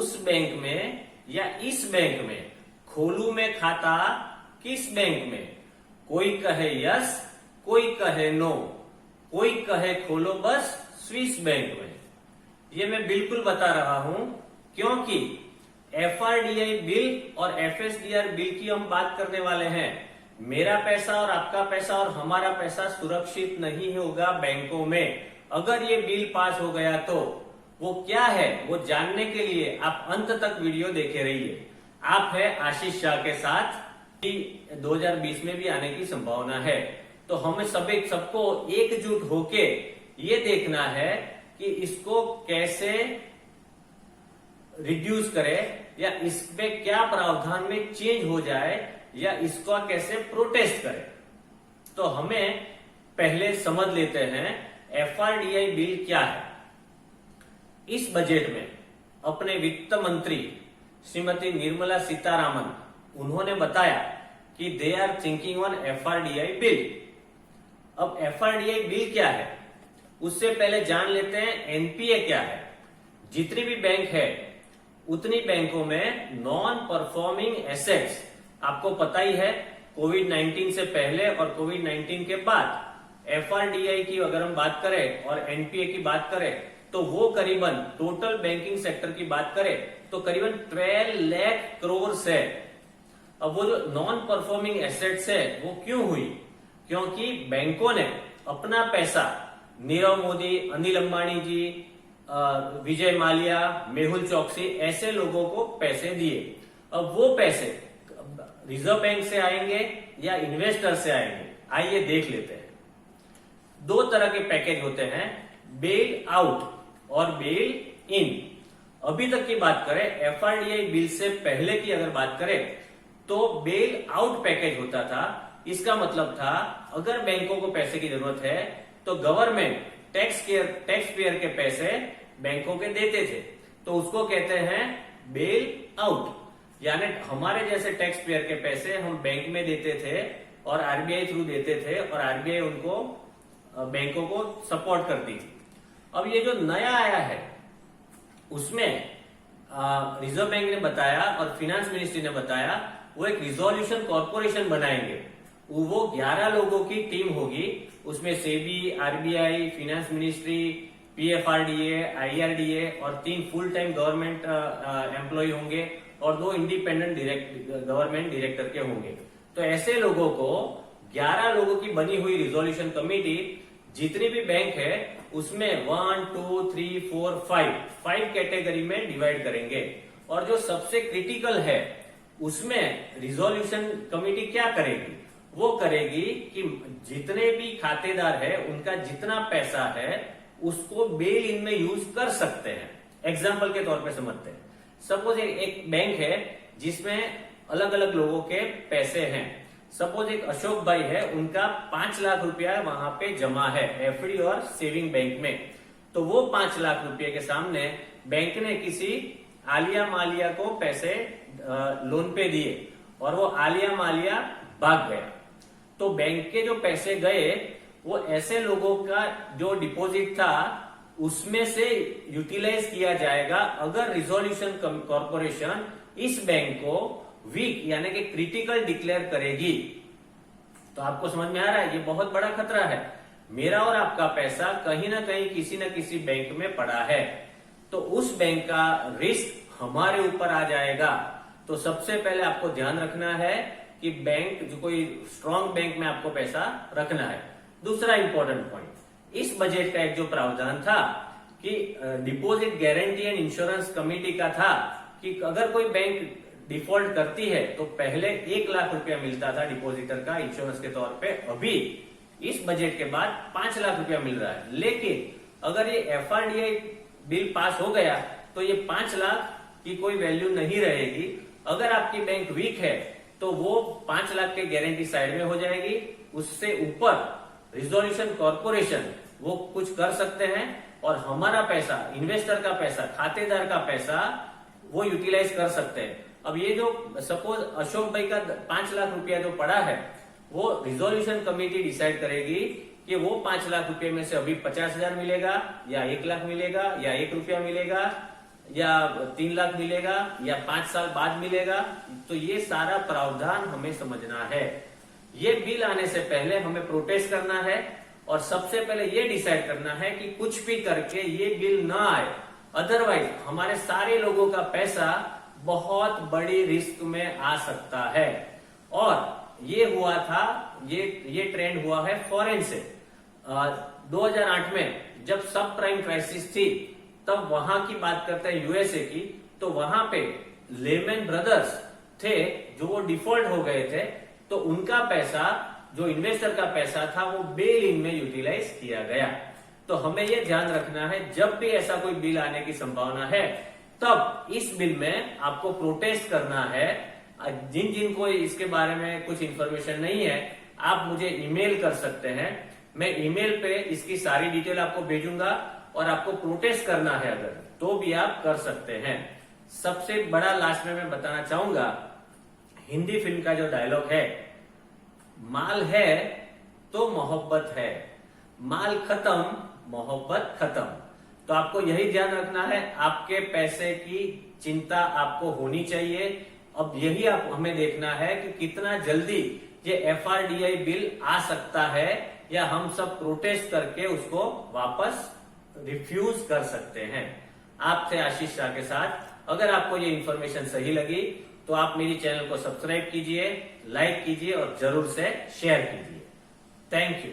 उस बैंक में या इस बैंक में खोलूं मैं खाता किस बैंक में? कोई कहे यस, कोई कहे नो, कोई कहे खोलो बस स्विस बैंक में। ये मैं बिल्कुल बता रहा हूं क्योंकि एफआरडीआई बिल और एफएसडीआर बिल की हम बात करने वाले हैं। मेरा पैसा और आपका पैसा और हमारा पैसा सुरक्षित नहीं होगा बैंकों में। अगर ये बिल पास हो गया तो वो क्या है वो जानने के लिए आप अंत तक वीडियो देखे रहिए। आप है आशीष शाह के साथ, 2020 में भी आने की संभावना है। तो हमें सबको एकजुट होके ये देखना है कि इसको कैसे रिड्यूस करें या इस पे क्या प्रावधान में चेंज हो जाए या इसको कैसे प्रोटेस्ट करें। तो हमें पहले समझ लेते हैं एफआरडीआई बिल क्या है। इस बजट में अपने वित्त मंत्री श्रीमती निर्मला सीतारामन उन्होंने बताया कि they are thinking on FRDI bill. अब एफआरडीआई बिल क्या है उससे पहले जान लेते हैं एनपीए क्या है। जितनी भी बैंक है उतनी बैंकों में नॉन परफॉर्मिंग एसेट्स, आपको पता ही है कोविड-19 से पहले और कोविड-19 के बाद एफआरडीआई की अगर हम बात करें और एनपीए की बात करें तो वो करीबन टोटल बैंकिंग सेक्टर की बात करें तो करीबन 12 लाख करोड़ है। अब वो जो नॉन परफॉर्मिंग एसेट्स है वो क्यों हुई? क्योंकि बैंकों ने अपना पैसा नीरव मोदी, अनिल अंबानी जी, विजय माल्या, मेहुल चौकसी ऐसे लोगों को पैसे दिए। अब वो पैसे रिजर्व बैंक से आएंगे या इन्वेस्टर से आएंगे, आइए देख लेते हैं। दो तरह के पैकेज होते हैं, बेल आउट और बेल इन। अभी तक की बात करें एफआरडीआई बिल से पहले की अगर बात करें तो बेल आउट पैकेज होता था। इसका मतलब था अगर बैंकों को पैसे की जरूरत है तो गवर्नमेंट टैक्स पेयर के पैसे बैंकों के देते थे, तो उसको कहते हैं बेल आउट। यानी हमारे जैसे टैक्स पेयर के पैसे हम बैंक में देते थे और आरबीआई थ्रू देते थे और आरबीआई उनको बैंकों को सपोर्ट करती थी। अब ये जो नया आया है उसमें रिजर्व बैंक ने बताया और फाइनेंस मिनिस्ट्री ने बताया वो एक रिजोल्यूशन कॉर्पोरेशन बनाएंगे। वो 11 लोगों की टीम होगी, उसमें SEBI, RBI, finance ministry, PFRDA, IRDA और 3 फुल टाइम गवर्नमेंट एम्प्लॉय होंगे और 2 इंडिपेंडेंट गवर्नमेंट डायरेक्टर के होंगे। तो ऐसे लोगों को 11 लोगों की बनी हुई रिजोल्यूशन कमेटी जितनी भी बैंक है उसमें 1, 2, 3, 4, 5 कैटेगरी में डिवाइड करेंगे। और जो सबसे क्रिटिकल है उसमें रिजोल्यूशन कमेटी क्या करेगी? वो करेगी कि जितने भी खातेदार है उनका जितना पैसा है उसको बेल इन में यूज कर सकते हैं। एग्जाम्पल के तौर पे समझते हैं, सपोज एक बैंक है जिसमें अलग अलग लोगों के पैसे हैं। सपोज एक अशोक भाई है, उनका 5 लाख रुपया वहां पे जमा है एफडी और सेविंग बैंक में। तो वो 5 लाख रुपए के सामने बैंक ने किसी आलिया मालिया को पैसे लोन पे दिए और वो आलिया मालिया भाग गया। तो बैंक के जो पैसे गए वो ऐसे लोगों का जो डिपॉजिट था उसमें से यूटिलाइज किया जाएगा अगर रिजोल्यूशन कॉर्पोरेशन इस बैंक को वीक यानी कि क्रिटिकल डिक्लेयर करेगी। तो आपको समझ में आ रहा है ये बहुत बड़ा खतरा है। मेरा और आपका पैसा कहीं ना कहीं किसी न किसी बैंक में पड़ा है तो उस बैंक का रिस्क हमारे ऊपर आ जाएगा। तो सबसे पहले आपको ध्यान रखना है कि बैंक जो कोई स्ट्रांग बैंक में आपको पैसा रखना है। दूसरा इंपॉर्टेंट पॉइंट, इस बजट का एक जो प्रावधान था कि deposit guarantee and insurance committee का था कि अगर कोई बैंक डिफॉल्ट करती है तो पहले 1 लाख रुपया मिलता था डिपॉजिटर का इंश्योरेंस के तौर पे, अभी इस बजट के बाद 5 लाख रुपया मिल रहा है। लेकिन अगर ये एफआरडीआई बिल पास हो गया तो ये 5 लाख की कोई वैल्यू नहीं रहेगी। अगर आपकी बैंक वीक है तो वो 5 लाख के गारंटी साइड में हो जाएगी। उससे ऊपर रिजोल्यूशन कॉर्पोरेशन वो कुछ कर सकते हैं और हमारा पैसा, इन्वेस्टर का पैसा, खातेदार का पैसा वो यूटिलाइज कर सकते हैं। अब ये जो सपोज अशोक भाई का 5 लाख रुपया जो पड़ा है वो रिजोल्यूशन कमेटी डिसाइड करेगी कि वो 5 लाख रुपए में से अभी 50,000 मिलेगा या 1 लाख मिलेगा या 1 रुपया मिलेगा या 3 लाख मिलेगा या 5 साल बाद मिलेगा, तो ये सारा प्रावधान हमें समझना है। ये बिल आने से पहले हमें प्रोटेस्ट करना है और सबसे पहले ये डिसाइड करना है कि कुछ भी करके ये बिल ना आए, अदरवाइज हमारे सारे लोगों का पैसा बहुत बड़ी रिस्क में आ सकता है। और ये हुआ था, ये ट्रेंड हुआ है फॉरेन से। 2008 में जब सब प्राइम क्राइसिस थी, तब वहां की बात करते हैं यूएसए की, तो वहां पे लेमन ब्रदर्स थे जो वो डिफॉल्ट हो गए थे, तो उनका पैसा, जो इन्वेस्टर का पैसा था, वो बेल इन में यूटिलाइज किया गया। तो हमें ये ध्यान रखना है, जब भी ऐसा कोई बिल आने की संभावना है, तब इस बिल में आपको प्रोटेस्ट करना है। जिन को इसके बारे में कुछ इंफॉर्मेशन नहीं है, आप मुझे ईमेल कर सकते हैं। मैं ईमेल पे इसकी सारी डिटेल आपको भेजूंगा और आपको प्रोटेस्ट करना है अगर, तो भी आप कर सकते हैं। सबसे बड़ा लास्ट में मैं बताना चाहूंगा, हिंदी फिल्म का जो डायलॉग है, माल है तो मोहब्बत है, माल खत्म मोहब्बत खत्म। तो आपको यही ध्यान रखना है, आपके पैसे की चिंता आपको होनी चाहिए। अब यही आप हमें देखना है कि कितना जल्दी ये FRDI बिल आ सकता है, या हम सब प्रोटेस्ट करके उसको वापस रिफ्यूज कर सकते हैं। आप थे आशीष शाह के साथ। अगर आपको ये इंफॉर्मेशन सही लगी तो आप मेरी चैनल को सब्सक्राइब कीजिए, लाइक कीजिए और जरूर से शेयर कीजिए। Thank you.